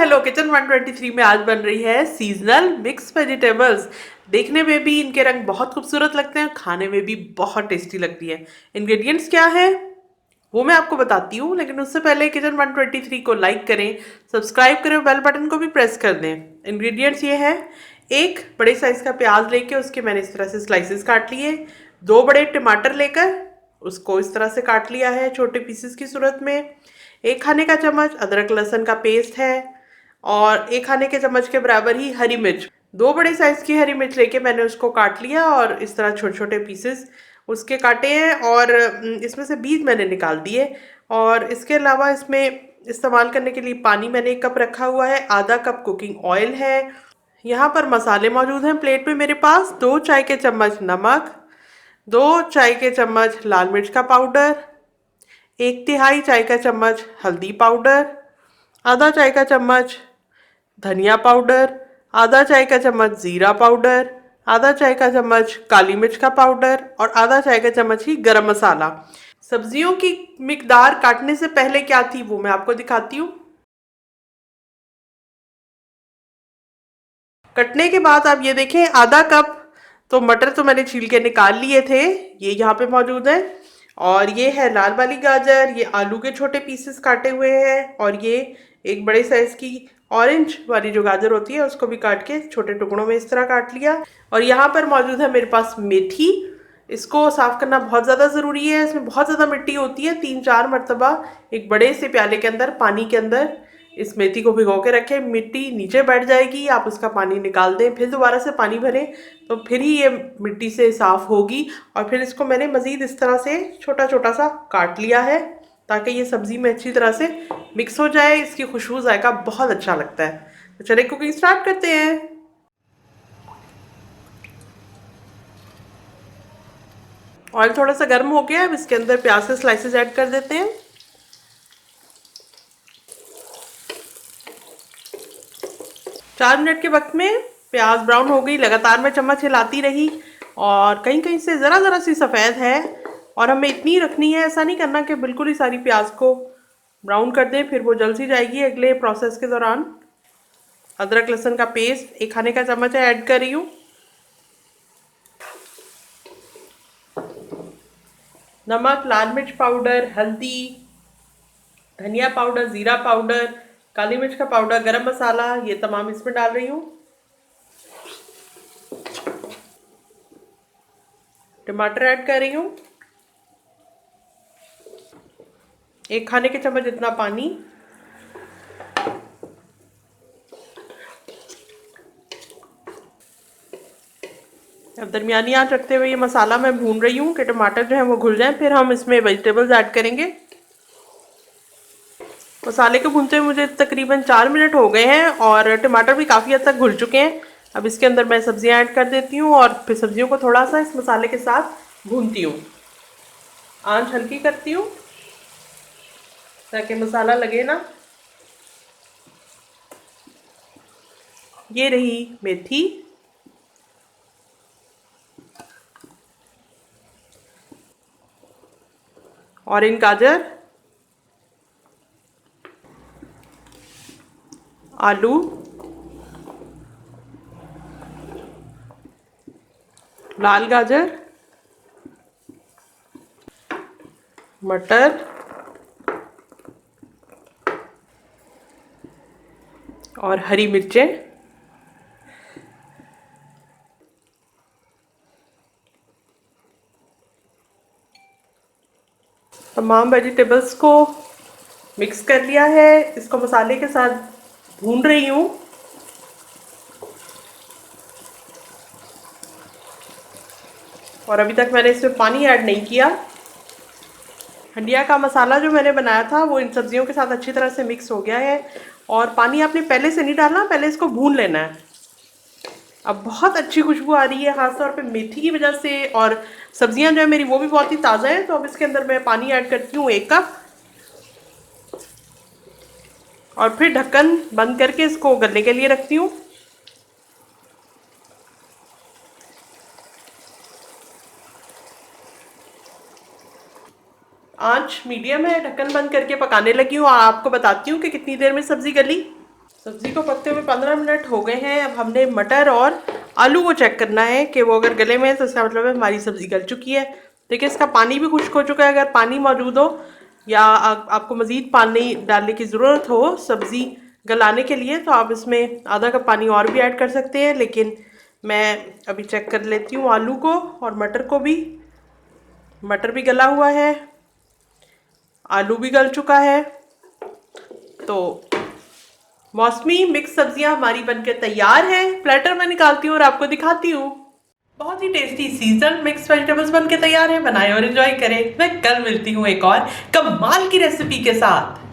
Hello kitchen 123 में आज बन रही है सीजनल मिक्स वेजिटेबल्स। देखने में भी इनके रंग बहुत खूबसूरत लगते हैं, खाने में भी बहुत टेस्टी लगती है। इंग्रेडिएंट्स क्या है वो मैं आपको बताती हूँ, लेकिन उससे पहले किचन 123 को लाइक करें, सब्सक्राइब करें, बेल बटन को भी प्रेस कर दें। इंग्रेडिएंट्स ये है, एक बड़े साइज का प्याज लेके उसके मैंने इस तरह से स्लाइसेस काट लिए। दो बड़े टमाटर लेकर उसको इस तरह से काट लिया है छोटे पीसेस की सूरत में। एक खाने का चम्मच अदरक लहसुन का पेस्ट है और एक खाने के चम्मच के बराबर ही हरी मिर्च। दो बड़े साइज की हरी मिर्च लेके मैंने उसको काट लिया और इस तरह छोटे छोटे पीसेस उसके काटे हैं और इसमें से बीज मैंने निकाल दिए। और इसके अलावा इसमें इस्तेमाल करने के लिए पानी मैंने 1 कप रखा हुआ है, आधा कप कुकिंग ऑयल है। यहाँ पर मसाले मौजूद हैं प्लेट में मेरे पास, 2 चाय के चम्मच नमक, 2 चाय के चम्मच लाल मिर्च का पाउडर, 1/3 चाय का चम्मच हल्दी पाउडर, आधा चाय का चम्मच धनिया पाउडर, आधा चाय का चम्मच जीरा पाउडर, आधा चाय का चम्मच काली मिर्च का पाउडर और आधा चाय का चम्मच ही गरम मसाला। सब्जियों की मिकदार काटने से पहले क्या थी वो मैं आपको दिखाती हूँ। कटने के बाद आप ये देखें, आधा कप तो मटर तो मैंने छील के निकाल लिए थे, ये यहाँ पे मौजूद है। और ये है लाल वाली गाजर, ये आलू के छोटे पीसेस काटे हुए हैं। और ये एक बड़े साइज की ऑरेंज वाली जो गाजर होती है उसको भी काट के छोटे टुकड़ों में इस तरह काट लिया। और यहाँ पर मौजूद है मेरे पास मेथी, इसको साफ करना बहुत ज़्यादा ज़रूरी है, इसमें बहुत ज़्यादा मिट्टी होती है। 3-4 मरतबा एक बड़े से प्याले के अंदर पानी के अंदर इस मेथी को भिगो के रखें, मिट्टी नीचे बैठ जाएगी, आप उसका पानी निकाल दें, फिर दोबारा से पानी भरें तो फिर ही ये मिट्टी से साफ़ होगी। और फिर इसको मैंने मज़ीद इस तरह से छोटा छोटा सा काट लिया है ताकि ये सब्ज़ी में अच्छी तरह से मिक्स हो जाए, इसकी खुशबू जायका बहुत अच्छा लगता है। तो चलिए कुकिंग स्टार्ट करते हैं। ऑयल थोड़ा सा गर्म हो गया, अब इसके अंदर प्याज के स्लाइसेस ऐड कर देते हैं। 4 मिनट के वक्त में प्याज ब्राउन हो गई, लगातार मैं चम्मच हिलाती रही और कहीं कहीं से ज़रा ज़रा सी सफ़ेद है। और हमें इतनी रखनी है, ऐसा नहीं करना कि बिल्कुल ही सारी प्याज को ब्राउन कर दें, फिर वो जल सी जाएगी अगले प्रोसेस के दौरान। अदरक लहसुन का पेस्ट 1 खाने का चम्मच है ऐड कर रही हूँ। नमक, लाल मिर्च पाउडर, हल्दी, धनिया पाउडर, ज़ीरा पाउडर, काली मिर्च का पाउडर, गरम मसाला, ये तमाम इसमें डाल रही हूँ। टमाटर ऐड कर रही हूँ, 1 खाने के चम्मच इतना पानी। अब दरमियानी आंच रखते हुए ये मसाला मैं भून रही हूँ कि टमाटर जो है वो घुल जाए, फिर हम इसमें वेजिटेबल्स ऐड करेंगे। मसाले को भूनते हुए मुझे तकरीबन 4 मिनट हो गए हैं और टमाटर भी काफ़ी हद तक घुल चुके हैं। अब इसके अंदर मैं सब्जियां ऐड कर देती हूँ और फिर सब्जियों को थोड़ा सा इस मसाले के साथ भूनती हूँ। आंच हल्की करती हूँ ताकि मसाला लगे ना। ये रही मेथी, ऑरेंज गाजर, आलू, लाल गाजर, मटर और हरी मिर्चें। तमाम वेजिटेबल्स को मिक्स कर लिया है, इसको मसाले के साथ भून रही हूँ। और अभी तक मैंने इसमें पानी ऐड नहीं किया। हंडिया का मसाला जो मैंने बनाया था वो इन सब्जियों के साथ अच्छी तरह से मिक्स हो गया है। और पानी आपने पहले से नहीं डालना, पहले इसको भून लेना है। अब बहुत अच्छी खुशबू आ रही है, खासतौर पे मेथी की वजह से। और सब्जियां जो है मेरी वो भी बहुत ही ताज़ा है। तो अब इसके अंदर मैं पानी ऐड करती हूँ 1 कप और फिर ढक्कन बंद करके इसको गलने के लिए रखती हूँ। आंच मीडियम है, ढक्कन बंद करके पकाने लगी हूँ और आपको बताती हूँ कि कितनी देर में सब्जी गली। सब्जी को पकते हुए 15 मिनट हो गए हैं। अब हमने मटर और आलू को चेक करना है कि वो अगर गले में है तो इसका मतलब है हमारी सब्जी गल चुकी है। देखिए इसका पानी भी खुश्क हो चुका है। अगर पानी मौजूद हो या आपको मज़ीद पानी डालने की ज़रूरत हो सब्ज़ी गलाने के लिए तो आप इसमें आधा कप पानी और भी ऐड कर सकते हैं, लेकिन मैं अभी चेक कर लेती हूँ आलू को और मटर को भी। मटर भी गला हुआ है, आलू भी गल चुका है। तो मौसमी मिक्स सब्जियां हमारी बनकर तैयार हैं। प्लेटर में निकालती हूँ और आपको दिखाती हूँ। बहुत ही टेस्टी सीजनल मिक्स वेजिटेबल्स बनके तैयार है। बनाएं और एंजॉय करें। मैं कल मिलती हूँ एक और कमाल की रेसिपी के साथ।